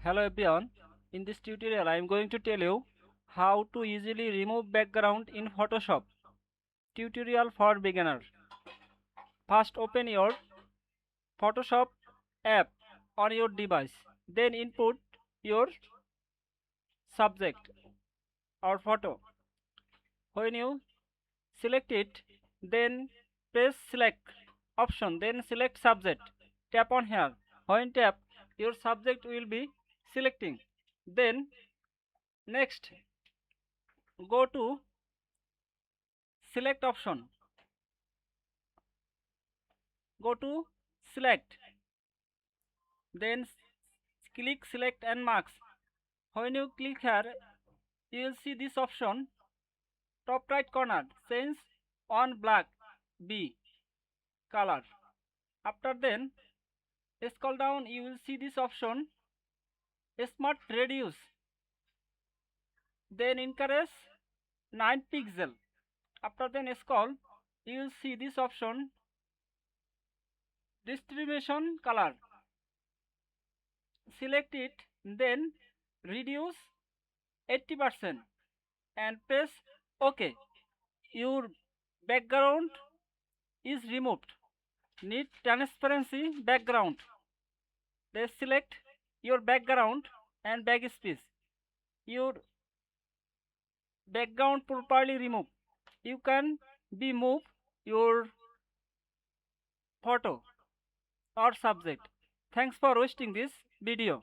Hello everyone. In this tutorial I am going to tell you how to easily remove background in Photoshop. Tutorial for beginner. First open your Photoshop app on your device. Then input your subject or photo. When you select it, then press select option, then select subject. Tap on here. When tap, your subject will be selecting. Then next go to select option, go to select, then click select and marks. When you click here, you will see this option, top right corner, change on black B color. After then scroll down, you will see this option, smart reduce, then increase 9 pixel. After then scroll, you will see this option, distribution color. Select it, then reduce 80% and press OK. Your background is removed. Need transparency background. Let's select your background and backspace. Your background properly removed. You can be move your photo or subject. Thanks for watching this video.